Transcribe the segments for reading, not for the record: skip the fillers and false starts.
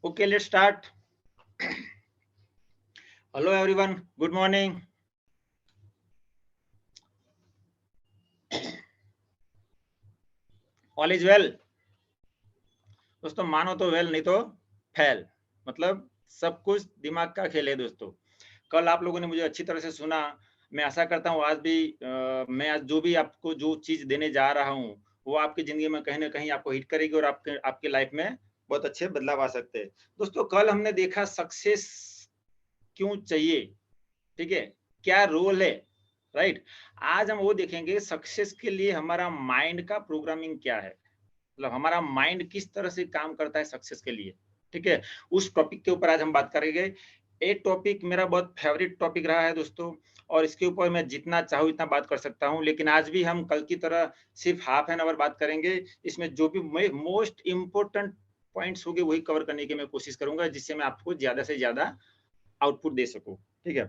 Okay, let's start. Hello everyone, good morning. All is well. दोस्तों मानो तो well, नहीं तो फेल, मतलब सब कुछ दिमाग का खेल है दोस्तों। कल आप लोगों ने मुझे अच्छी तरह से सुना। मैं आशा करता हूँ आज भी मैं आज जो भी आपको जो चीज देने जा रहा हूँ वो आपकी जिंदगी में कहीं ना कहीं आपको हिट करेगी और आपके लाइफ में बहुत अच्छे बदलाव आ सकते हैं। दोस्तों कल हमने देखा सक्सेस क्यों चाहिए, ठीक है, क्या रोल है, राइट। आज हम वो देखेंगे सक्सेस के लिए हमारा माइंड का प्रोग्रामिंग क्या है, मतलब हमारा माइंड किस तरह से काम करता है सक्सेस के लिए, ठीक है। उस टॉपिक के ऊपर आज हम बात करेंगे। ये टॉपिक मेरा बहुत फेवरेट टॉपिक रहा है दोस्तों, और इसके ऊपर मैं जितना चाहूँ इतना बात कर सकता हूँ, लेकिन आज भी हम कल की तरह सिर्फ हाफ एन आवर बात करेंगे। इसमें जो भी मोस्ट इम्पोर्टेंट पॉइंट्स होंगे वही कवर करने की मैं कोशिश करूंगा, जिससे मैं आपको ज्यादा से ज्यादा आउटपुट दे सकूं, ठीक है।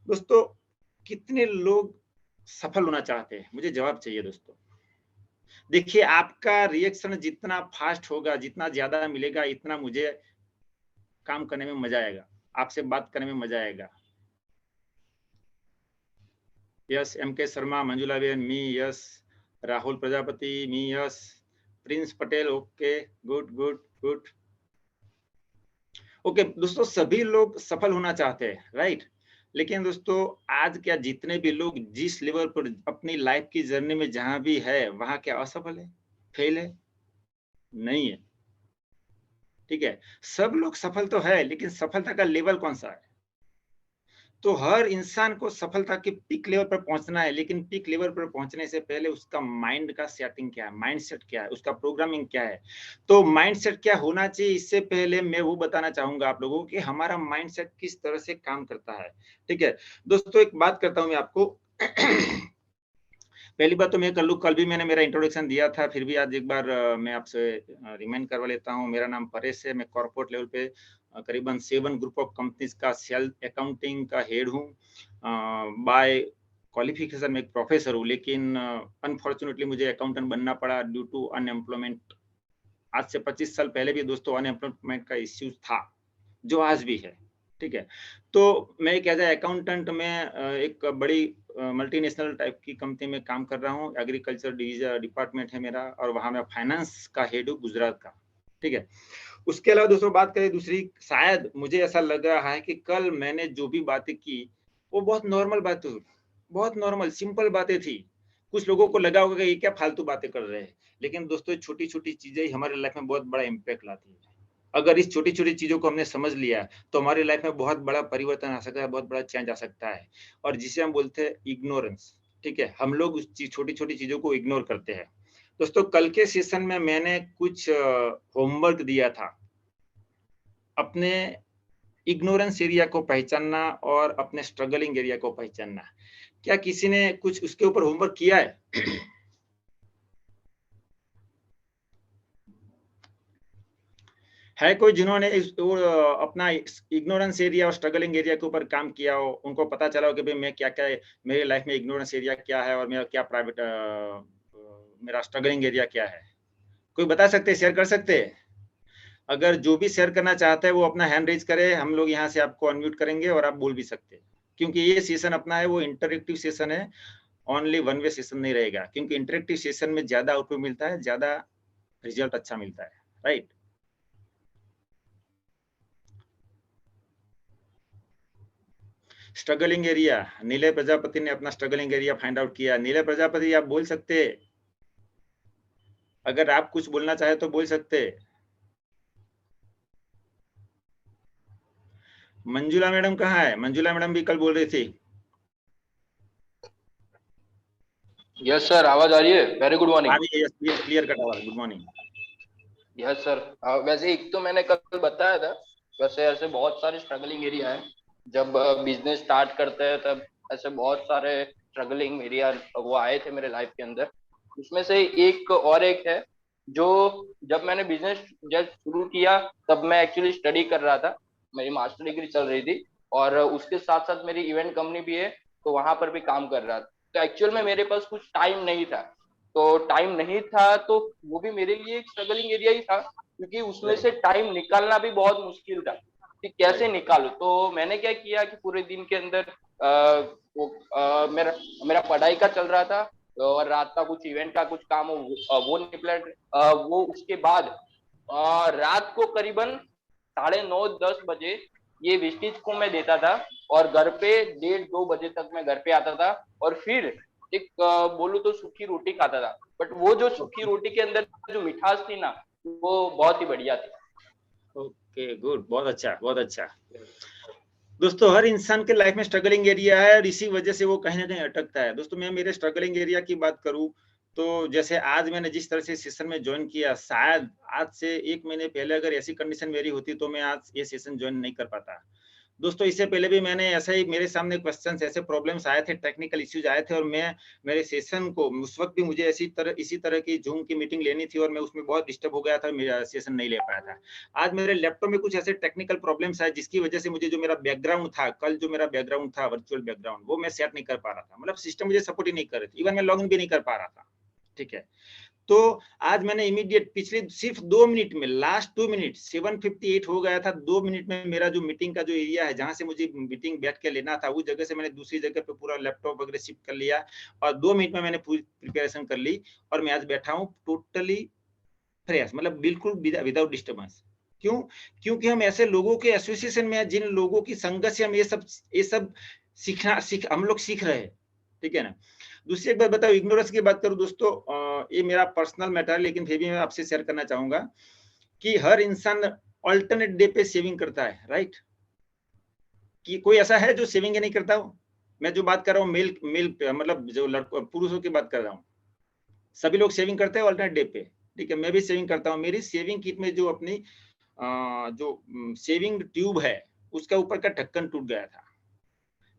दोस्तों कितने लोग सफल होना चाहते हैं, मुझे जवाब चाहिए दोस्तों। देखिए आपका रिएक्शन जितना फास्ट होगा, जितना ज्यादा मिलेगा, इतना मुझे काम करने में मजा आएगा, आपसे बात करने में मजा आएगा। यस एम के Sharma, Manjula Ben, me yes, Rahul Prajapati, me yes, Prince Patel, okay, good good good. Okay दोस्तों, सभी लोग सफल होना चाहते हैं, राइट। लेकिन दोस्तों आज क्या जितने भी लोग जिस लेवल पर अपनी लाइफ की जर्नी में जहां भी है वहां क्या असफल है, फेल है? नहीं है, ठीक है। सब लोग सफल तो है, लेकिन सफलता का लेवल कौन सा है? तो हर इंसान को सफलता के पीक लेवल पर पहुंचना है, लेकिन पीक लेवल पर पहुंचने से पहले उसका माइंड का सेटिंग क्या है, माइंडसेट क्या है, उसका प्रोग्रामिंग क्या है। तो माइंडसेट क्या होना चाहिए, इससे पहले मैं वो बताना चाहूंगा आप लोगों को कि हमारा माइंडसेट किस तरह से काम करता है, ठीक है। दोस्तों एक बात करता हूं मैं आपको पहली बात तो मैं कर लूँ, कल भी मैंने मेरा इंट्रोडक्शन दिया था, फिर भी आज एक बार मैं आपसे रिमाइंड करवा लेता हूँ। मेरा नाम परेश है, मैं कॉर्पोरेट लेवल पे करीबन 7 ग्रुप ऑफ कंपनीज का सेल अकाउंटिंग का हेड हूँ। बाय क्वालिफिकेशन में एक प्रोफेसर हूँ, लेकिन अनफॉर्चुनेटली मुझे अकाउंटेंट बनना पड़ा ड्यू टू अनएम्प्लॉयमेंट। आज से 25 साल पहले भी दोस्तों अनएम्प्लॉयमेंट का इश्यूज था, जो आज भी है, ठीक है। तो मैं एक एज अकाउंटेंट में एक बड़ी मल्टीनेशनल टाइप की कंपनी में काम कर रहा हूँ। एग्रीकल्चर डिवीजन डिपार्टमेंट है मेरा, और वहां मैं फाइनेंस का हेड हूँ गुजरात का, ठीक है। उसके अलावा दोस्तों बात करें दूसरी, शायद मुझे ऐसा लग रहा है कि कल मैंने जो भी बातें की वो बहुत नॉर्मल बातें हुई, बहुत नॉर्मल सिंपल बातें थी। कुछ लोगों को लगा होगा कि ये क्या फालतू बातें कर रहे हैं, लेकिन दोस्तों छोटी छोटी चीजें ही हमारे लाइफ में बहुत बड़ा इम्पैक्ट लाती है। अगर इस छोटी छोटी चीजों को हमने समझ लिया तो हमारी लाइफ में बहुत बड़ा परिवर्तन आ सकता है, बहुत बड़ा चेंज आ सकता है। और जिसे हम बोलते हैं इग्नोरेंस, ठीक है, हम लोग उस छोटी छोटी चीजों को इग्नोर करते हैं। दोस्तों कल के सेशन में मैंने कुछ होमवर्क दिया था, अपने इग्नोरेंस एरिया को पहचानना और अपने स्ट्रगलिंग एरिया को पहचानना। क्या किसी ने कुछ उसके ऊपर होमवर्क किया है? है कोई जिन्होंने अपना इग्नोरेंस एरिया और स्ट्रगलिंग एरिया के ऊपर काम किया हो, उनको पता चला हो कि भाई मैं क्या क्या मेरे लाइफ में इग्नोरेंस एरिया क्या है और मेरा क्या प्राइवेट मेरा स्ट्रगलिंग एरिया क्या है? कोई बता सकते हैं, शेयर कर सकते हैं? अगर जो भी शेयर करना चाहता है वो अपना हैंड रेज करे, हम लोग यहाँ से आपको अनम्यूट करेंगे और आप बोल भी सकते हैं। क्योंकि ये सेशन अपना है वो इंटरेक्टिव सेशन है, ओनली वन वे सेशन नहीं रहेगा, क्योंकि इंटरेक्टिव सेशन में ज्यादा आउटपुट मिलता है, ज्यादा रिजल्ट अच्छा मिलता है, राइट। स्ट्रगलिंग एरिया, नीले प्रजापति ने अपना स्ट्रगलिंग एरिया फाइंड आउट किया। नीले प्रजापति आप बोल सकते, अगर आप कुछ बोलना चाहे तो बोल सकते। मंजुला मैडम कहाँ है? मंजुला मैडम भी कल बोल रही थी। यस सर, आवाज आ रही है। Very good morning. Clear cut आवाज, गुड मॉर्निंग। Yes sir. वैसे एक तो मैंने कल बताया था, वैसे ऐसे बहुत सारे स्ट्रगलिंग एरिया है। जब बिजनेस स्टार्ट करते हैं तब ऐसे बहुत सारे स्ट्रगलिंग एरिया वो आए थे मेरे लाइफ के अंदर। उसमें से एक और एक है जो, जब मैंने बिजनेस जब शुरू किया तब मैं एक्चुअली स्टडी कर रहा था, मेरी मास्टर डिग्री चल रही थी, और उसके साथ साथ मेरी इवेंट कंपनी भी है, तो वहां पर भी काम कर रहा था। तो एक्चुअल में मेरे पास कुछ टाइम नहीं था, तो टाइम नहीं था तो वो भी मेरे लिए एक स्ट्रगलिंग एरिया ही था। क्योंकि उसमें से टाइम निकालना भी बहुत मुश्किल था कि कैसे निकालूं। तो मैंने क्या किया कि पूरे दिन के अंदर मेरा मेरा पढ़ाई का चल रहा था, और रात का कुछ इवेंट का कुछ काम हो वो निपला, वो उसके बाद रात को करीबन 9:30-10 बजे ये वेस्टेज को मैं देता था, और घर पे 1:30-2 बजे तक मैं घर पे आता था, और फिर एक बोलूं तो सूखी रोटी खाता था। बट वो जो सूखी रोटी के अंदर जो मिठास थी ना, वो बहुत ही बढ़िया थी। ओके, गुड, बहुत अच्छा, बहुत अच्छा। दोस्तों, हर इंसान के लाइफ में स्ट्रगलिंग एरिया है और इसी वजह से वो कहीं ना कहीं अटकता है। दोस्तों, मैं मेरे स्ट्रगलिंग एरिया की बात करूं तो जैसे आज मैंने जिस तरह से सेशन में ज्वाइन किया, शायद आज से 1 महीने पहले अगर ऐसी कंडीशन मेरी होती तो मैं आज ये सेशन ज्वाइन नहीं कर पाता। दोस्तों, इससे पहले भी मैंने ऐसा ही, मेरे सामने क्वेश्चंस, ऐसे प्रॉब्लम्स आए थे, टेक्निकल इश्यूज आए थे और मैं मेरे सेशन को उस वक्त भी मुझे इसी तरह की जूम की मीटिंग लेनी थी और मैं उसमें बहुत डिस्टर्ब हो गया था, मेरा सेशन नहीं ले पाया था। आज मेरे लैपटॉप में कुछ ऐसे टेक्निकल प्रॉब्लम्स आए जिसकी वजह से मुझे जो मेरा बैकग्राउंड था, कल जो मेरा बैकग्राउंड था, वर्चुअल बैकग्राउंड, वो मैं सेट नहीं कर पा रहा था। मतलब सिस्टम मुझे सपोर्ट ही नहीं कर रही थी, इवन मैं लॉगिन भी नहीं कर पा रहा था। ठीक है, तो आज मैंने इमीडिएट पिछले सिर्फ 2 मिनट में, लास्ट 2 मिनट, 7:58 हो गया था, 2 मिनट में मेरा जो मीटिंग का जो एरिया है जहां से मुझे मीटिंग बैठ के लेना था, उस जगह से मैंने दूसरी जगह पे पूरा लैपटॉप वगैरह शिफ्ट कर लिया और 2 मिनट में मैंने पूरी प्रिपरेशन कर ली और मैं आज बैठा हूँ टोटली फ्रेश, मतलब बिल्कुल विदाउट डिस्टर्बेंस। क्यों? क्योंकि हम ऐसे लोगों के एसोसिएशन में हैं, जिन लोगों की संगत से हम ये सब हम लोग सीख रहे हैं। ठीक है ना? दूसरी एक बात बताओ, इग्नोरेंस की बात करूं दोस्तों, ये मेरा पर्सनल मैटर है लेकिन फिर भी मैं आपसे शेयर करना चाहूंगा कि हर इंसान अल्टरनेट डे पे सेविंग करता है, राइट? कि कोई ऐसा है जो सेविंग नहीं करता हो? मैं जो बात कर रहा हूँ मेल मेल मतलब जो पुरुषों की बात कर रहा हूँ, सभी लोग सेविंग करते हैं अल्टरनेट डे पे। ठीक है, मैं भी सेविंग करता हूँ। मेरी सेविंग किट में जो अपनी जो सेविंग ट्यूब है उसका ऊपर का ढक्कन टूट गया था।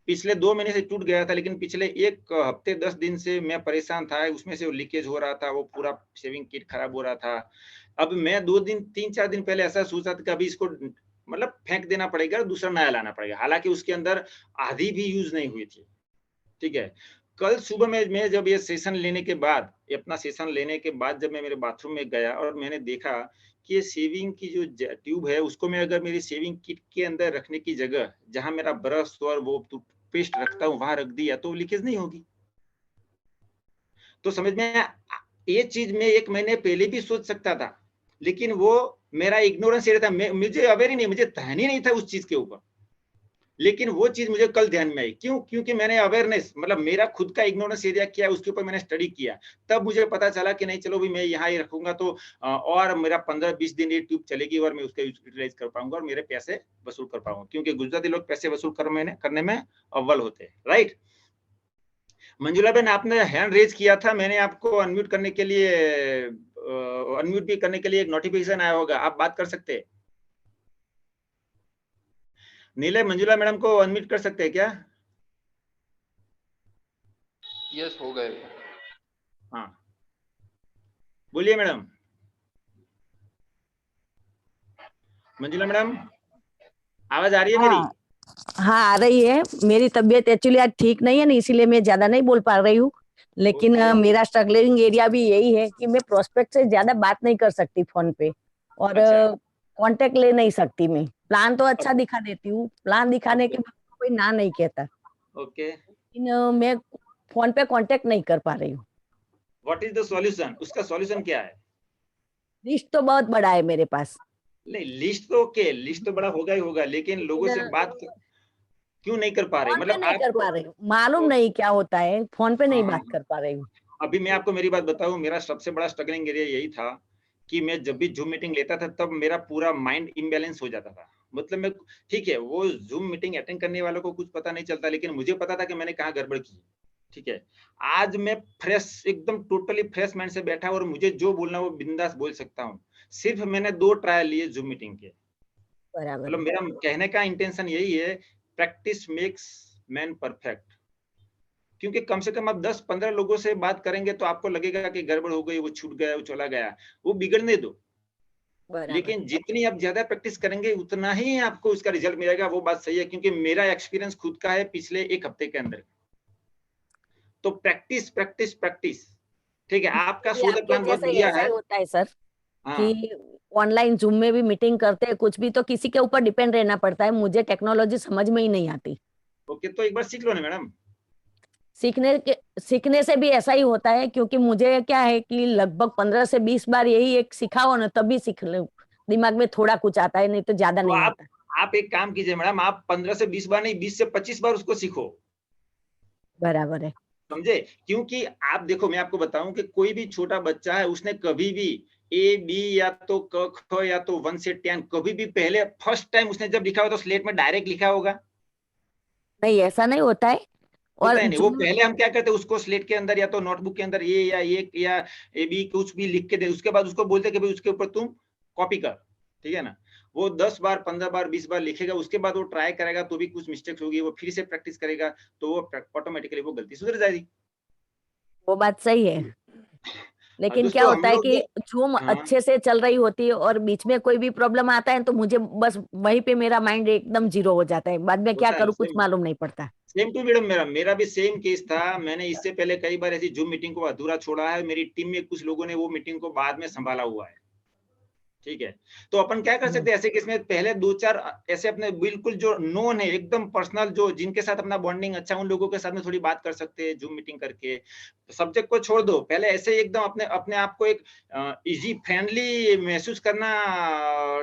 पिछले 2 महीने से टूट गया था, लेकिन पिछले 1 हफ्ते 10 दिन से मैं परेशान था, उसमें से वो लीकेज हो रहा था, वो पूरा सेविंग किट खराब हो रहा था। अब मैं 3-4 दिन पहले ऐसा सोचा था कि अभी इसको मतलब फेंक देना पड़ेगा, दूसरा नया लाना पड़ेगा, हालांकि उसके अंदर आधी भी यूज नहीं हुई थी। ठीक है, कल सुबह में मैं जब ये सेशन लेने के बाद, अपना सेशन लेने के बाद जब मैं मेरे बाथरूम में गया और मैंने देखा कि ये सेविंग की जो ट्यूब है उसको मैं अगर मेरी सेविंग किट के अंदर रखने की जगह जहां मेरा ब्रश और वो टूथपेस्ट रखता हूँ वहां रख दिया तो लीकेज नहीं होगी। तो समझ में, ये चीज मैं 1 महीने पहले भी सोच सकता था, लेकिन वो मेरा इग्नोरेंस एरिया था, मुझे अवेयर ही नहीं, मुझे ध्यान ही नहीं था उस चीज के ऊपर। लेकिन वो चीज मुझे कल ध्यान में आई। क्यों? क्योंकि मैंने अवेयरनेस, मतलब मेरा खुद का इग्नोरेंस एरिया क्या है उसके ऊपर मैंने स्टडी किया। तब मुझे पता चला कि नहीं, चलो भी मैं यहाँ ही रखूंगा तो और मेरा 15-20 दिन ये ट्यूब चलेगी और मैं उसका यूटिलाइज कर पाऊंगा और मेरे पैसे वसूल कर पाऊंगा, क्योंकि गुजराती लोग पैसे वसूल करने में अव्वल होते हैं, राइट? मंजुला बेन, आपने हैंड रेज किया था, मैंने आपको अनम्यूट करने के लिए अनम्यूट भी करने के लिए एक नोटिफिकेशन आया होगा, आप बात कर सकते हैं। नीले, मंजुला मैडम को अनम्यूट कर सकते हैं क्या? यस, हो गए। हाँ, बोलिए मैडम। मंजुला मैडम, आवाज आ रही है मेरी? हाँ हाँ आ रही है। मेरी तबीयत एक्चुअली आज ठीक नहीं है ना, इसीलिए मैं ज्यादा नहीं बोल पा रही हूँ। लेकिन मेरा स्ट्रगलिंग एरिया भी यही है कि मैं प्रोस्पेक्ट से ज्यादा बात नहीं कर सकती फोन पे, और अच्छा, कांटेक्ट ले नहीं सकती। मैं प्लान तो अच्छा अब- दिखा देती हूँ, प्लान दिखाने के ओके, बाद कोई ना नहीं कहता, ओके, लेकिन मैं फोन पे कांटेक्ट नहीं कर पा रही हूँ। What is the solution? उसका सॉल्यूशन क्या है? लिस्ट तो बहुत बड़ा है मेरे पास, नहीं, लिस्ट तो ओके, लिस्ट तो बड़ा होगा ही होगा, लेकिन लोगों से लेकिन बात क्यों नहीं कर पा रहे? फोन पे मतलब नहीं आप, कर पा रही हूँ। मालूम नहीं क्या होता है, फोन पे हाँ नहीं हाँ, बात कर पा रही हूँ। अभी मैं आपको मेरी बात बताऊं, मेरा सबसे बड़ा स्ट्रगलिंग एरिया यही था कि मैं जब भी जूम मीटिंग लेता था तब मेरा पूरा माइंड इम्बैलेंस हो जाता था। मतलब मैं, ठीक है, वो जूम मीटिंग अटेंड करने वालों को कुछ पता नहीं चलता, लेकिन मुझे पता था कि मैंने कहाँ गड़बड़ की। ठीक है, आज मैं फ्रेश, एकदम टोटली फ्रेश माइंड से बैठा और मुझे जो बोलना वो बिंदास बोल सकता हूँ। सिर्फ मैंने 2 ट्रायल लिए जूम मीटिंग के। बराबर मतलब है। मेरा कहने का इंटेंशन यही है, प्रैक्टिस मेक्स मैन परफेक्ट। क्योंकि कम से कम आप 10-15 लोगों से बात करेंगे तो आपको लगेगा कि गड़बड़ हो गई, वो छूट गया, वो चला गया, वो बिगड़ने दो। बराबर लेकिन जितनी आप ज्यादा प्रैक्टिस करेंगे उतना ही आपको उसका रिजल्ट मिलेगा, वो बात सही है, क्योंकि मेरा एक्सपीरियंस खुद का है पिछले 1 हफ्ते के अंदर। तो प्रैक्टिस प्रैक्टिस प्रैक्टिस। ठीक है, आपका भी शो द आपके प्लान बहुत जैसे बढ़िया ऐसा है। ही होता है सर, कि हाँ, ऑनलाइन जूम में भी मीटिंग करते हैं, कुछ भी, तो किसी के ऊपर डिपेंड रहना पड़ता है। मुझे टेक्नोलॉजी समझ में ही नहीं आती। ओके, तो एक बार सीख लो ना मैडम। सीखने से भी ऐसा ही होता है, क्योंकि मुझे क्या है कि लगभग 15 से 20 बार यही एक सिखाओ ना, तभी सीख लो। दिमाग में थोड़ा कुछ आता है, नहीं तो ज्यादा तो नहीं आता। आप एक काम कीजिए मैडम, आप 15 से 20 बार नहीं, 20 से 25 बार उसको सीखो। बराबर है। समझे? क्योंकि आप देखो, मैं आपको बताऊं कि कोई भी छोटा बच्चा है, उसने कभी भी ए बी या तो क ख या तो 1 से 10 कभी भी पहले फर्स्ट टाइम उसने जब लिखा हो तो स्लेट में डायरेक्ट लिखा होगा? नहीं, ऐसा नहीं होता है। होता और है नहीं। वो जूम, पहले हम क्या करते हैं, उसको स्लेट के अंदर या तो नोटबुक के अंदर या ए बी कुछ भी लिख के दे, उसके बाद उसको बोलते कि भाई उसके ऊपर तुम कॉपी कर। ठीक है ना? वो 10 बार 15 बार 20 बार लिखेगा, उसके बाद वो ट्राई करेगा तो भी कुछ मिस्टेक्स होगी, वो फिर से प्रैक्टिस करेगा, तो वो ऑटोमेटिकली वो गलती सुधर जाएगी। वो बात सही है। लेकिन क्या दोस्तों हम होता है लोग, कि जूम हाँ, अच्छे से चल रही होती है और बीच में कोई भी प्रॉब्लम आता है, तो मुझे बस वहीं पे मेरा माइंड एकदम जीरो हो जाता है। बाद में क्या होता है करूँ कुछ सेम। मालूम नहीं पड़ता। सेम टू मैडम, मेरा भी सेम केस था। मैंने इससे पहले कई बार ऐसी जूम मीटिंग को अधूरा छोड़ा है। मेरी टीम में कुछ लोगों ने वो मीटिंग को बाद में संभाला हुआ है। ठीक है? तो अपन क्या कर हम्म। सकते हैं ऐसे केस में, पहले 2-4 ऐसे अपने बिल्कुल जो नोन है, एकदम पर्सनल, जो जिनके साथ अपना बॉन्डिंग अच्छा है, उन लोगों के साथ में थोड़ी बात कर सकते हैं जूम मीटिंग करके। सब्जेक्ट को छोड़ दो, पहले ऐसे ही एकदम अपने अपने आप को एक इजी फ्रेंडली महसूस करना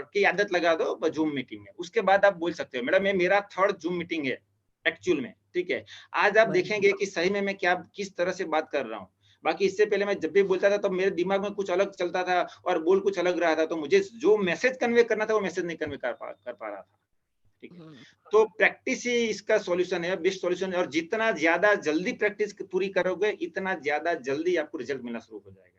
की आदत लगा दो जूम मीटिंग में। उसके बाद आप बोल सकते हो मैडम ये मेरा 3rd जूम मीटिंग है एक्चुअल में। ठीक है? आज आप बराबर। देखेंगे कि सही में मैं क्या किस तरह से बात कर रहा हूँ। बाकी इससे पहले मैं जब भी बोलता था तो मेरे दिमाग में कुछ अलग चलता था और बोल कुछ अलग रहा था, तो मुझे जो मैसेज कन्वे करना था वो मैसेज नहीं कन्वे कर पा रहा था। ठीक है? तो प्रैक्टिस ही इसका सॉल्यूशन है, बेस्ट सॉल्यूशन है। और जितना ज्यादा जल्दी प्रैक्टिस पूरी करोगे, इतना ज्यादा जल्दी आपको रिजल्ट मिलना शुरू हो जाएगा।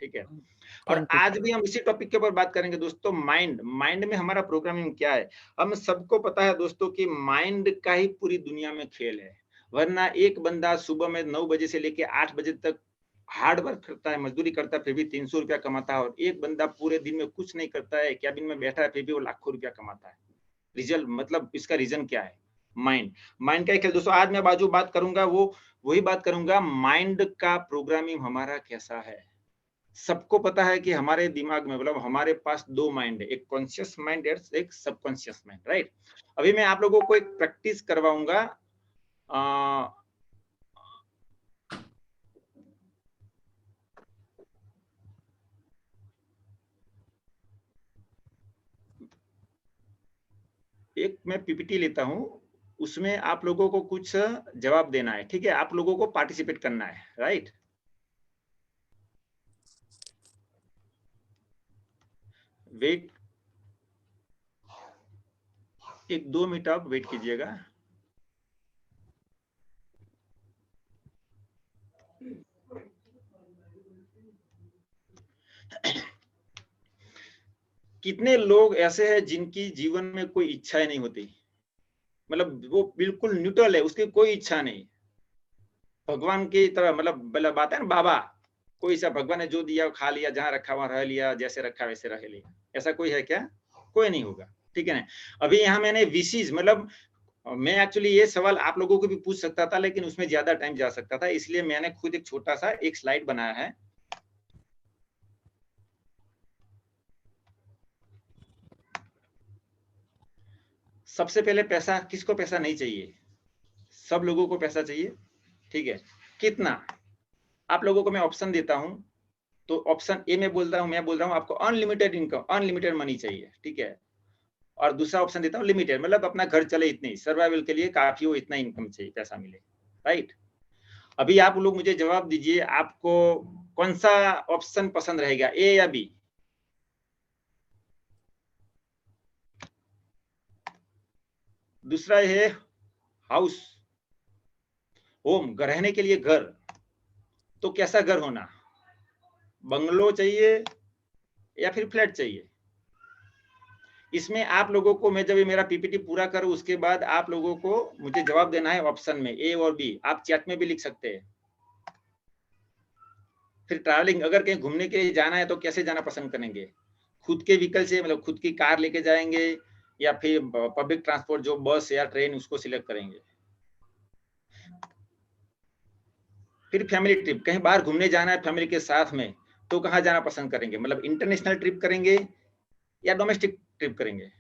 ठीक है? और थैंक यू आज सर। भी हम इसी टॉपिक के ऊपर बात करेंगे दोस्तों। माइंड माइंड में हमारा प्रोग्रामिंग क्या है? हम सबको पता है दोस्तों कि माइंड का ही पूरी दुनिया में खेल है। वरना एक बंदा सुबह में 9 बजे से लेके 8 बजे तक हार्ड वर्क करता है, मजदूरी करता है, फिर भी 300 रुपया कमाता है। और एक बंदा पूरे दिन में कुछ नहीं करता है, कैबिन में बैठा है, फिर भी वो लाखों रुपया कमाता है। रिजल्ट मतलब इसका रीजन क्या है? माइंड। माइंड का ही खेल दोस्तों। आज मैं बाजू बात करूंगा, वो वही बात करूंगा, माइंड का प्रोग्रामिंग हमारा कैसा है। सबको पता है कि हमारे दिमाग में, मतलब हमारे पास 2 माइंड है, एक कॉन्शियस माइंड और एक सबकॉन्शियस माइंड, राइट? अभी मैं आप लोगों को एक प्रैक्टिस करवाऊंगा। एक मैं पीपीटी लेता हूं, उसमें आप लोगों को कुछ जवाब देना है। ठीक है? आप लोगों को पार्टिसिपेट करना है, राइट? वेट, एक 2 मिनट आप वेट कीजिएगा। कितने लोग ऐसे हैं जिनकी जीवन में कोई इच्छाएं नहीं होती? मतलब वो बिल्कुल न्यूट्रल है, उसकी कोई इच्छा नहीं। भगवान की तरह, मतलब बात है ना, बाबा, कोई सा भगवान ने जो दिया खा लिया, जहां रखा वहां रह लिया, जैसे रखा वैसे रह लिया। ऐसा कोई है क्या? कोई नहीं होगा। ठीक है ना? अभी यहाँ मैंने विशेष, मतलब मैं एक्चुअली ये सवाल आप लोगों को भी पूछ सकता था, लेकिन उसमें ज्यादा टाइम जा सकता था, इसलिए मैंने खुद एक छोटा सा एक स्लाइड बनाया है। सबसे पहले, पैसा किसको पैसा नहीं चाहिए? सब लोगों को पैसा चाहिए। ठीक है? कितना? आप लोगों को मैं ऑप्शन देता हूं, तो ऑप्शन ए में बोल रहा हूं, मैं बोल रहा हूं आपको अनलिमिटेड इनकम, अनलिमिटेड मनी चाहिए। ठीक है? और दूसरा ऑप्शन देता हूं लिमिटेड, मतलब अपना घर चले इतनी, सर्वाइवल के लिए काफी हो, इतना इनकम चाहिए, पैसा मिले। राइट? अभी आप लोग मुझे जवाब दीजिए, आपको कौन सा ऑप्शन पसंद रहेगा, ए या बी? दूसरा है हाउस, होम, रहने के लिए घर। तो कैसा घर होना? बंगलो चाहिए या फिर फ्लैट चाहिए? इसमें आप लोगों को, मैं जब ये मेरा पीपीटी पूरा करूं उसके बाद आप लोगों को मुझे जवाब देना है ऑप्शन में, ए और बी। आप चैट में भी लिख सकते हैं। फिर ट्रैवलिंग, अगर कहीं घूमने के लिए जाना है तो कैसे जाना पसंद करेंगे? खुद के व्हीकल से, मतलब खुद की कार लेके जाएंगे, या फिर पब्लिक ट्रांसपोर्ट जो बस या ट्रेन, उसको सिलेक्ट करेंगे? फिर फैमिली ट्रिप, कहीं बाहर घूमने जाना है फैमिली के साथ में, तो कहाँ जाना पसंद करेंगे? मतलब इंटरनेशनल ट्रिप करेंगे या डोमेस्टिक ट्रिप करेंगे?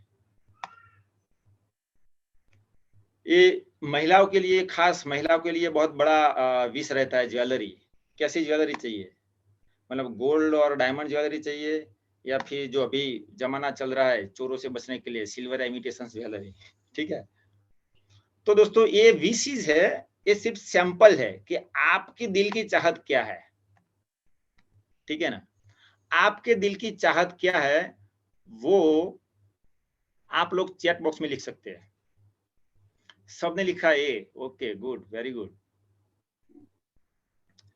ये महिलाओं के लिए, खास महिलाओं के लिए बहुत बड़ा विष रहता है ज्वेलरी। कैसी ज्वेलरी चाहिए? मतलब गोल्ड और डायमंड ज्वेलरी चाहिए, या फिर जो अभी जमाना चल रहा है चोरों से बचने के लिए सिल्वर इमिटेशन ज्वेलरी, ठीक है? तो दोस्तों ये विशेष है, ये सिर्फ सैंपल है कि आपके दिल की चाहत क्या है, ठीक है ना? आपके दिल की चाहत क्या है वो आप लोग चैट बॉक्स में लिख सकते हैं। सबने लिखा ए, ओके गुड, वेरी गुड,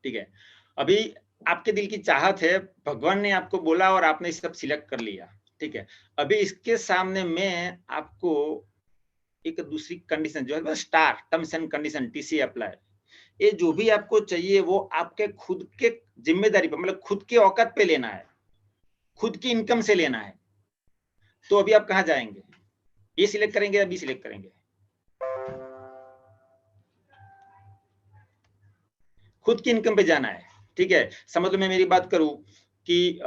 ठीक है। अभी आपके दिल की चाहत है, भगवान ने आपको बोला और आपने सब सिलेक्ट कर लिया, ठीक है। अभी इसके सामने मैं आपको एक दूसरी कंडीशन जो है star terms and condition TC apply, ये जो भी आपको चाहिए वो आपके खुद के जिम्मेदारी पर, मतलब खुद के औकात पे लेना है, खुद की इनकम से लेना है। तो अभी आप कहाँ जाएंगे? ये सिलेक्ट करेंगे या बी सिलेक्ट करेंगे? खुद की इनकम पे जाना है, ठीक है। समझ लो मैं मेरी बात करूं कि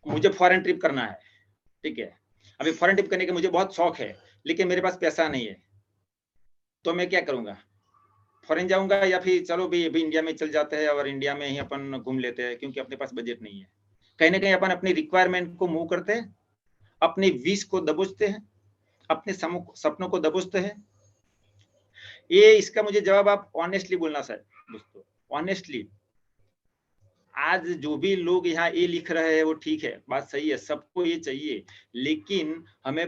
मुझे फॉरेन ट्रिप करना है, ठीक है। अभी फॉरेन ट्रिप करने का मुझे बहुत शौक है, लेकिन मेरे पास पैसा नहीं है, तो मैं क्या करूंगा? फॉरेन जाऊंगा या फिर चलो भी अभी इंडिया में चल जाते हैं और इंडिया में ही अपन घूम लेते हैं, क्योंकि अपने पास बजट नहीं है। कहीं ना कहीं अपन अपनी रिक्वायरमेंट को मूव करते हैं, अपने विश को दबोचते हैं, अपने सपनों को दबोचते हैं। ये इसका मुझे जवाब आप ऑनेस्टली बोलना सर दोस्तों, ऑनेस्टली। आज जो भी लोग यहाँ ए लिख रहे हैं वो ठीक है, बात सही है, सबको ये चाहिए, लेकिन हमें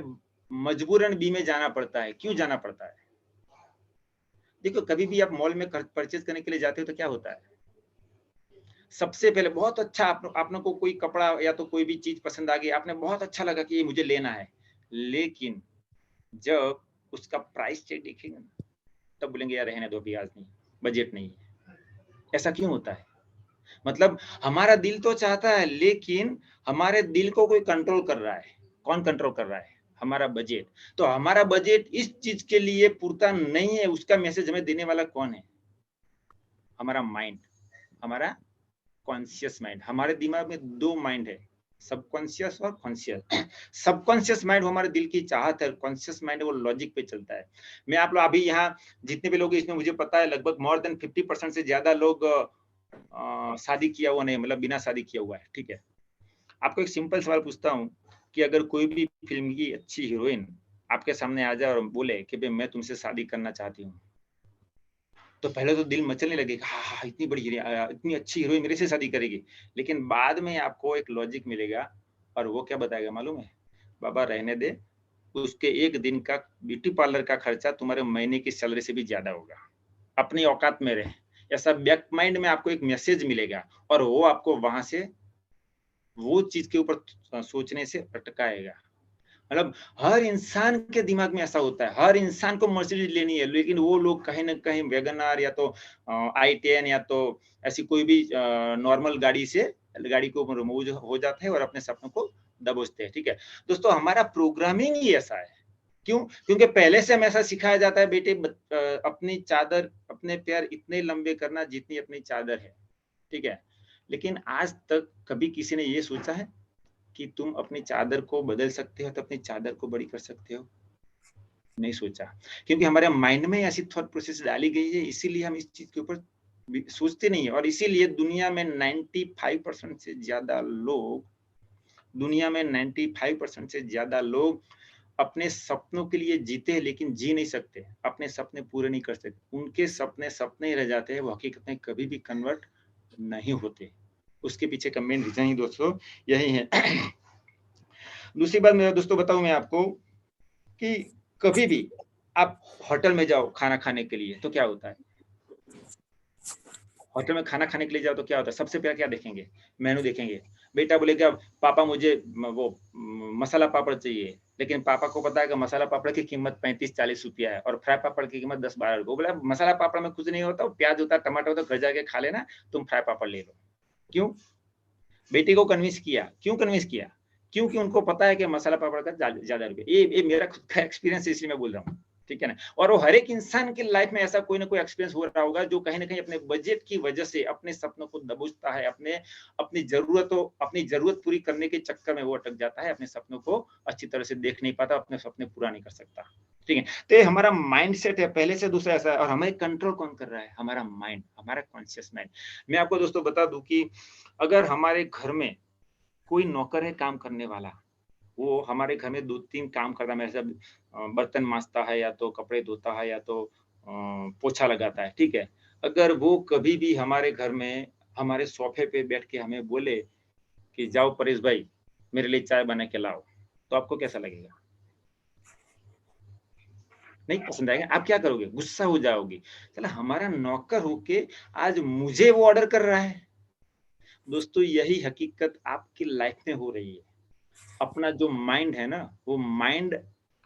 मजबूरन बी में जाना पड़ता है। क्यों जाना पड़ता है? देखो कभी भी आप मॉल में परचेज करने के लिए जाते हो तो क्या होता है? सबसे पहले बहुत अच्छा आपने को कोई कपड़ा या तो कोई भी चीज पसंद आ गई, आपने बहुत अच्छा लगा कि ये मुझे लेना है, लेकिन जब उसका प्राइस टैग देखेंगे ना, तब बोलेंगे यार रहने दो, अभी आज नहीं, बजट नहीं है। ऐसा क्यों होता है? मतलब हमारा दिल तो चाहता है, लेकिन हमारे दिल को कोई कंट्रोल कर रहा है। कौन कंट्रोल कर रहा है? हमारा बजट। तो हमारा बजट इस चीज के लिए पूरता नहीं है, उसका मैसेज हमें देने वाला कौन है? हमारा माइंड, हमारा कॉन्शियस माइंड। हमारे दिमाग में दो माइंड है, सबकॉन्शियस और कॉन्शियस। सबकॉन्शियस माइंड हमारे दिल की चाहत है, कॉन्शियस माइंड वो लॉजिक पे चलता है। मैं आप लोग अभी यहाँ जितने भी लोग इसमें, मुझे पता है लगभग मोर देन 50% से ज्यादा लोग शादी किया हुआ नहीं, मतलब बिना शादी किया हुआ है, ठीक है। आपको एक सिंपल सवाल पूछता हूँ कि अगर कोई भी फिल्म की अच्छी हीरोइन आपके सामने आ जाए और बोले कि भाई मैं तुमसे शादी करना चाहती हूँ, तो पहले तो दिल मचलने लगेगा, हाँ इतनी बड़ी इतनी अच्छी हीरोइन मेरे से शादी करेगी। लेकिन बाद में आपको एक लॉजिक मिलेगा और वो क्या बताएगा मालूम है? बाबा रहने दे, उसके एक दिन का ब्यूटी पार्लर का खर्चा तुम्हारे महीने की सैलरी से भी ज्यादा होगा, अपनी औकात में रहे। ऐसा बैक माइंड में आपको एक मैसेज मिलेगा और वो आपको वहां से वो चीज के ऊपर सोचने से अटकाएगा। मतलब हर इंसान के दिमाग में ऐसा होता है, हर इंसान को मर्सिडीज लेनी है, लेकिन वो लोग कहीं ना कहीं वैगनआर या तो i10 या तो ऐसी कोई भी नॉर्मल गाड़ी से गाड़ी को रिमूव हो जाते हैं और अपने सपनों को दबोचते हैं, ठीक है। दोस्तों हमारा प्रोग्रामिंग ही ऐसा है। क्यों? क्योंकि पहले से हमें ऐसा सिखाया जाता है, बेटे अपनी चादर, अपने पैर इतने लंबे करना जितनी अपनी चादर है, ठीक है। लेकिन आज तक कभी किसी ने ये सोचा है कि तुम अपनी चादर को बदल सकते हो, तो अपनी चादर को बड़ी कर सकते हो? नहीं सोचा, क्योंकि हमारे माइंड में ऐसी थॉट प्रोसेस डाली गई है, इसीलिए हम इस चीज के ऊपर सोचते नहीं है। और इसीलिए दुनिया में 95% से ज्यादा लोग, दुनिया में 95% से ज्यादा लोग अपने सपनों के लिए जीते हैं, लेकिन जी नहीं सकते, अपने सपने पूरे नहीं कर सकते। उनके सपने सपने ही रह जाते हैं, वो हकीकत में कभी भी कन्वर्ट नहीं होते। उसके पीछे का मेन रीजन ही दोस्तों यही है। दूसरी बात मेरे दोस्तों बताऊं मैं आपको कि कभी भी आप होटल में जाओ खाना खाने के लिए तो क्या होता है? होटल में खाना खाने के लिए जाओ तो क्या होता है? सबसे पहले क्या देखेंगे? मेनू देखेंगे। बेटा बोलेगा पापा मुझे वो मसाला पापड़ चाहिए, लेकिन पापा को पता है कि मसाला पापड़ की कीमत 35-40 रुपया है और फ्राई पापड़ की कीमत 10-12 रुपये। बोला मसाला पापड़ में कुछ नहीं होता, प्याज होता, टमाटर होता, घर जाके खा लेना, तुम फ्राई पापड़ ले लो। क्यों? बेटी को कन्विंस किया। क्यों कन्विंस किया? क्योंकि उनको पता है कि मसाला पापड़ का ज्यादा रुपये। ये मेरा खुद का एक्सपीरियंस है, इसलिए मैं बोल रहा हूँ। ठीक है ना। और वो हर एक इंसान की लाइफ में ऐसा कोई ना कोई एक्सपीरियंस हो रहा होगा जो कहीं ना कहीं अपने बजट की वजह से अपने सपनों को दबोचता है, अपनी जरूरत पूरी करने के चक्कर में वो अटक जाता है, अपने सपनों को अच्छी तरह से देख नहीं पाता, अपने सपने पूरा नहीं कर सकता। ठीक है, तो ये हमारा माइंड सेट है पहले से। दूसरा ऐसा है, और हमें कंट्रोल कौन कर रहा है? हमारा माइंड, हमारा कॉन्शियस माइंड। मैं आपको दोस्तों बता दूं कि अगर हमारे घर में कोई नौकर है काम करने वाला, वो हमारे घर में 2-3 काम करता है, मेरे सब बर्तन मांजता है, या तो कपड़े धोता है, या तो पोछा लगाता है, ठीक है। अगर वो कभी भी हमारे घर में हमारे सोफे पे बैठ के हमें बोले कि जाओ परेश भाई मेरे लिए चाय बना के लाओ, तो आपको कैसा लगेगा? नहीं पसंद आएगा। आप क्या करोगे? गुस्सा हो जाओगे। चला हमारा नौकर होके आज मुझे वो ऑर्डर कर रहा है। दोस्तों यही हकीकत आपकी लाइफ में हो रही है। अपना जो माइंड है ना, वो माइंड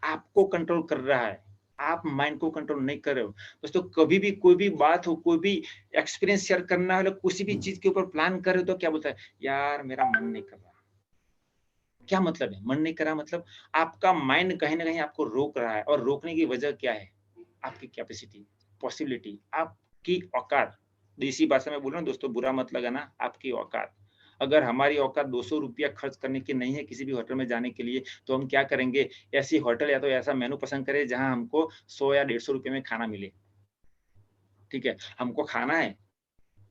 आपको कंट्रोल कर रहा है, आप माइंड को कंट्रोल नहीं कर रहे हो। दोस्तों कभी भी कोई भी बात हो, कोई भी एक्सपीरियंस शेयर करना हो, किसी भी चीज के ऊपर प्लान कर रहे हो, तो क्या बोलता है? यार मेरा मन नहीं कर रहा। क्या मतलब है मन नहीं कर रहा? मतलब आपका माइंड कहीं ना कहीं आपको रोक रहा है, और रोकने की वजह क्या है? आपकी कैपेसिटी, पॉसिबिलिटी, आपकी औकात। देसी भाषा में बोल रहा हूं दोस्तों, बुरा मत लगाना, आपकी औकात। अगर हमारी औकात 200 रुपया खर्च करने की नहीं है किसी भी होटल में जाने के लिए, तो हम क्या करेंगे? ऐसी होटल या तो ऐसा मेनू पसंद करें जहां हमको 100 या 150 रुपए में खाना मिले। ठीक है, हमको खाना है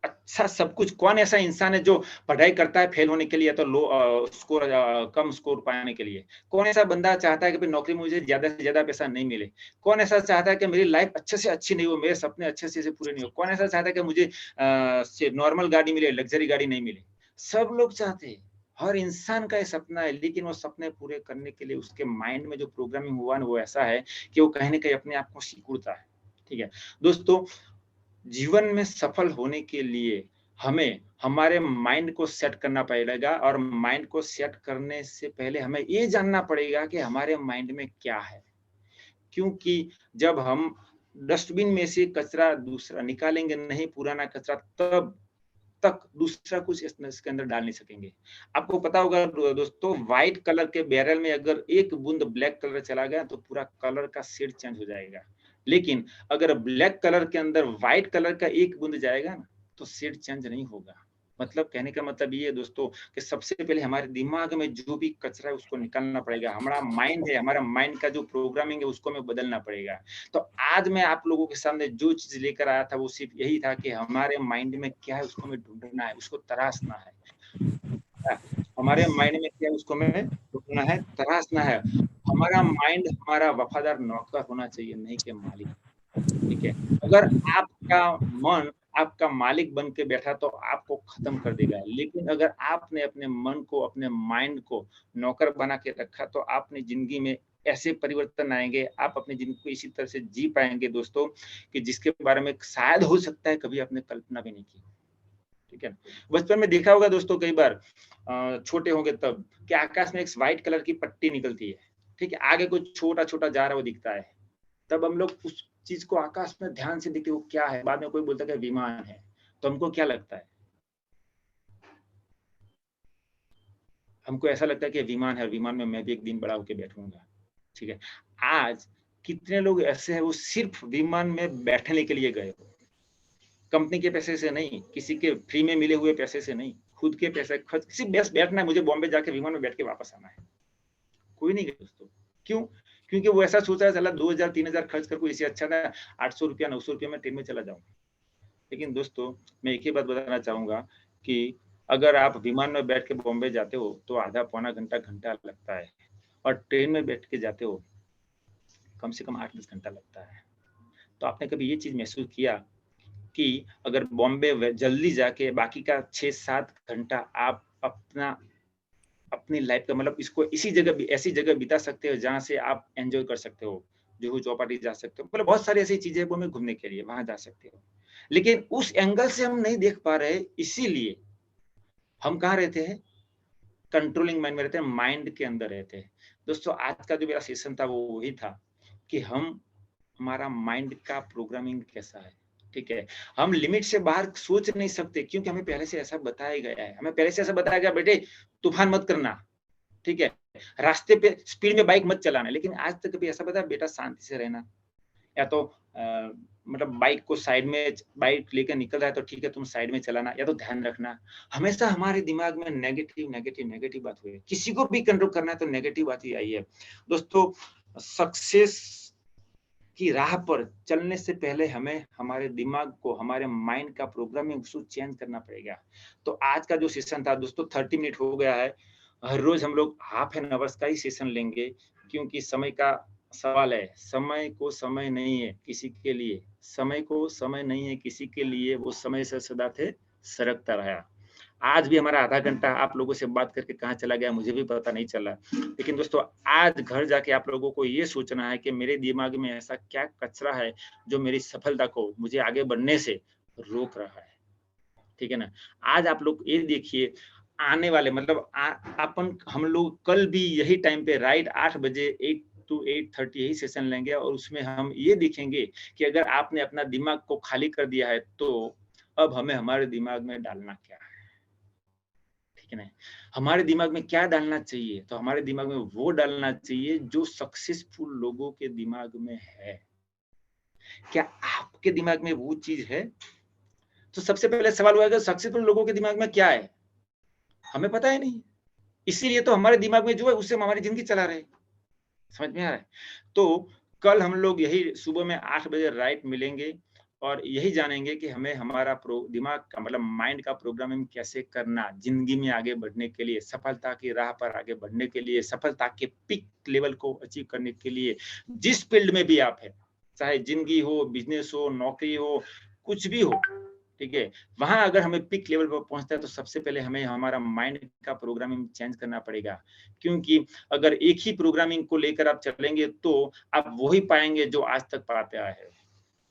अच्छा सब कुछ। कौन ऐसा इंसान है जो पढ़ाई करता है फेल होने के लिए, या तो कम स्कोर पाने के लिए? कौन ऐसा बंदा चाहता है कि भाई नौकरी में मुझे ज्यादा से ज्यादा पैसा नहीं मिले? कौन ऐसा चाहता है कि मेरी लाइफ अच्छे से अच्छी नहीं हो, मेरे सपने अच्छे से पूरे नहीं हो? कौन ऐसा चाहता है कि मुझे नॉर्मल गाड़ी मिले, लग्जरी गाड़ी नहीं मिले? सब लोग चाहते हैं। हर इंसान का ये सपना है, लेकिन वो सपने पूरे करने के लिए उसके माइंड में जो प्रोग्रामिंग हुआ ना, वो ऐसा है कि वो कहीं ना कहीं अपने आप को सिकुड़ता है। ठीक है दोस्तों, जीवन में सफल होने के लिए हमें हमारे माइंड को सेट करना पड़ेगा, और माइंड को सेट करने से पहले हमें ये जानना पड़ेगा कि हमारे माइंड में क्या है। क्योंकि जब हम डस्टबिन में से कचरा दूसरा निकालेंगे नहीं, पुराना कचरा, तब तक दूसरा कुछ इसके अंदर डाल नहीं सकेंगे। आपको पता होगा दोस्तों, व्हाइट कलर के बैरल में अगर एक बूंद ब्लैक कलर चला गया तो पूरा कलर का शेड चेंज हो जाएगा। लेकिन अगर ब्लैक कलर के अंदर व्हाइट कलर का एक बूंद जाएगा ना, तो शेड चेंज नहीं होगा। मतलब कहने का मतलब ये है दोस्तों कि सबसे पहले हमारे दिमाग में जो भी कचरा है उसको निकालना पड़ेगा। हमारा माइंड है, हमारा माइंड का जो प्रोग्रामिंग है उसको हमें बदलना पड़ेगा। तो आज मैं आप लोगों के सामने जो चीज लेकर आया था वो सिर्फ यही था कि हमारे माइंड में क्या है उसको हमें ढूंढना है, उसको तराशना है। हमारे माइंड में क्या है उसको हमें ढूंढना है, तराशना है। हमारा माइंड हमारा वफादार नौकर होना चाहिए, नहीं कि मालिक। ठीक है, अगर आपका मन आपका मालिक बन के बैठा तो आपको खत्म कर देगा। लेकिन अगर आपने अपने मन को, अपने माइंड को नौकर बना के रखा, तो आपने जिंदगी में ऐसे परिवर्तन आएंगे, आप अपनी जिंदगी को इसी तरह से जी पाएंगे दोस्तों, कि जिसके बारे में शायद हो सकता है कभी आपने कल्पना भी नहीं की। ठीक है, बचपन में देखा होगा दोस्तों, कई बार छोटे होंगे तब, कि आकाश में एक व्हाइट कलर की पट्टी निकलती है। ठीक है, आगे कुछ छोटा छोटा जा रहा है वो दिखता है, तब हम लोग उस चीज को आकाश में ध्यान से देखते, वो क्या है? बाद में कोई बोलता है कि विमान है, तो हमको क्या लगता है? हमको ऐसा लगता है कि विमान है, विमान में मैं भी एक दिन बड़ा होकर बैठूंगा। ठीक है, आज कितने लोग ऐसे हैं वो सिर्फ विमान में बैठने के लिए गए हो, कंपनी के पैसे से नहीं, किसी के फ्री में मिले हुए पैसे से नहीं, खुद के पैसे खर्च, सिर्फ बस बैठना है, मुझे बॉम्बे जाके विमान में बैठ के वापस आना है। कोई नहीं गया दोस्तों। क्यों? क्योंकि वो ऐसा सोचा है, चला 2000-3000 खर्च कर, इससे अच्छा था 800 रुपया 900 रुपया में ट्रेन में चला जाऊं। लेकिन दोस्तों मैं एक ही बात बताना चाहूंगा कि अगर आप विमान में बैठ के बॉम्बे जाते हो तो आधा पौना घंटा घंटा लगता है, और ट्रेन में बैठ के जाते हो कम से कम 8-10 घंटा लगता है। तो आपने कभी ये चीज महसूस किया कि अगर बॉम्बे जल्दी जाके बाकी का 6-7 घंटा आप अपनी लाइफ का, मतलब इसको इसी जगह, ऐसी जगह बिता सकते हो जहां से आप एंजॉय कर सकते हो, जुहू चौपाटी जा सकते हो, मतलब बहुत सारी ऐसी चीजें हैं में घूमने के लिए वहां जा सकते हो। लेकिन उस एंगल से हम नहीं देख पा रहे, इसीलिए हम कहाँ रहते हैं? कंट्रोलिंग माइंड में रहते हैं, माइंड के अंदर रहते हैं। दोस्तों आज का जो मेरा सेशन था वो वही था कि हमारा माइंड का प्रोग्रामिंग कैसा है। ठीक है, हम लिमिट से बाहर सोच नहीं सकते, क्योंकि हमें पहले से ऐसा बताया गया है, हमें पहले से ऐसा बताया गया, बेटे तूफान मत करना, ठीक है, रास्ते पे स्पीड में बाइक मत चलाना। लेकिन आज तक कभी ऐसा बताया बेटा शांति से रहना? या तो मतलब बाइक लेकर निकल रहा है तो ठीक है, तुम साइड में चलाना, या तो ध्यान रखना। हमेशा हमारे दिमाग में नेगेटिव बात हुई है। किसी को भी कंट्रोल करना है तो नेगेटिव बात ही आई है। दोस्तों, सक्सेस की राह पर चलने से पहले हमें हमारे दिमाग को, हमारे माइंड का प्रोग्रामिंग उसको चेंज करना पड़ेगा। तो आज का जो सेशन था दोस्तों 30 मिनट हो गया है। हर रोज हम लोग हाफ एन आवर्स का ही सेशन लेंगे, क्योंकि समय का सवाल है। समय को समय नहीं है किसी के लिए, समय को समय नहीं है किसी के लिए, वो समय से सदा थे सरकता रहा। आज भी हमारा आधा घंटा आप लोगों से बात करके कहाँ चला गया मुझे भी पता नहीं चला। लेकिन दोस्तों, आज घर जाके आप लोगों को ये सोचना है कि मेरे दिमाग में ऐसा क्या कचरा है जो मेरी सफलता को, मुझे आगे बढ़ने से रोक रहा है। ठीक है ना? आज आप लोग ये देखिए, आने वाले मतलब अपन हम लोग कल भी यही टाइम पे राइट 8 बजे 8 to 8:30 यही सेशन लेंगे, और उसमें हम ये देखेंगे कि अगर आपने अपना दिमाग को खाली कर दिया है तो अब हमें हमारे दिमाग में डालना क्या है। ठीक है ना? हमारे दिमाग में क्या डालना चाहिए? तो हमारे दिमाग में वो डालना चाहिए जो सक्सेसफुल लोगों के दिमाग में है। क्या आपके दिमाग में वो चीज है? तो सबसे पहले सवाल हुआ कि सक्सेसफुल लोगों के दिमाग में क्या है? हमें पता है नहीं। इसीलिए तो हमारे दिमाग में जो है उससे हम हमारी जिंदगी चला रहे हैं। समझ में आ रहा है? तो कल हम लोग यही सुबह में 8 बजे राइट मिलेंगे और यही जानेंगे कि हमें हमारा दिमाग का मतलब माइंड का प्रोग्रामिंग कैसे करना, जिंदगी में आगे बढ़ने के लिए, सफलता की राह पर आगे बढ़ने के लिए, सफलता के पीक लेवल को अचीव करने के लिए, जिस फील्ड में भी आप हैं, चाहे जिंदगी हो, बिजनेस हो, नौकरी हो, कुछ भी हो, ठीक है? वहां अगर हमें पीक लेवल पर पहुंचता है तो सबसे पहले हमें हमारा माइंड का प्रोग्रामिंग चेंज करना पड़ेगा। क्योंकि अगर एक ही प्रोग्रामिंग को लेकर आप चलेंगे तो आप वही पाएंगे जो आज तक पाते आए हैं।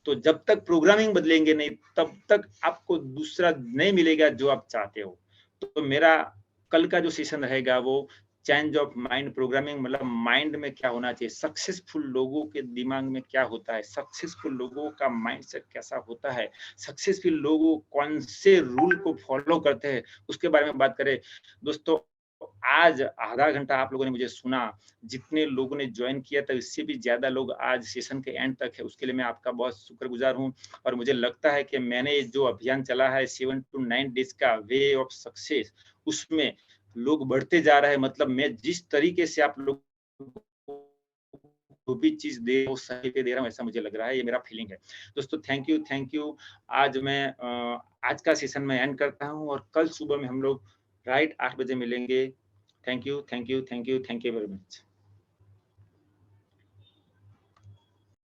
तो जब तक प्रोग्रामिंग बदलेंगे नहीं, तब तक आपको दूसरा नहीं मिलेगा जो आप चाहते हो। तो मेरा कल का जो सेशन रहेगा वो चेंज ऑफ माइंड प्रोग्रामिंग, मतलब माइंड में क्या होना चाहिए, सक्सेसफुल लोगों के दिमाग में क्या होता है, सक्सेसफुल लोगों का माइंडसेट कैसा होता है, सक्सेसफुल लोगों कौन से रूल को फॉलो करते हैं, उसके बारे में बात करें। दोस्तों, आज आधा घंटा आप लोगों ने मुझे सुना, जितने लोगों ने ज्वाइन किया था इससे भी ज्यादा लोग आज सेशन के एंड तक है, उसके लिए मैं आपका बहुत शुक्रगुजार हूं। और मुझे लगता है कि मैंने जो अभियान चला है 7 to 9 डेज का वे ऑफ सक्सेस, उसमें लोग बढ़ते जा रहे हैं। मतलब मैं जिस तरीके से आप लोग को भी चीज दे वो सही पे दे रहा हूँ, ऐसा मुझे लग रहा है, ये मेरा फीलिंग है। दोस्तों, थैंक यू। आज मैं आज का सेशन में एंड करता हूँ और कल सुबह में हम लोग राइट 8 बजे मिलेंगे। Thank you very much.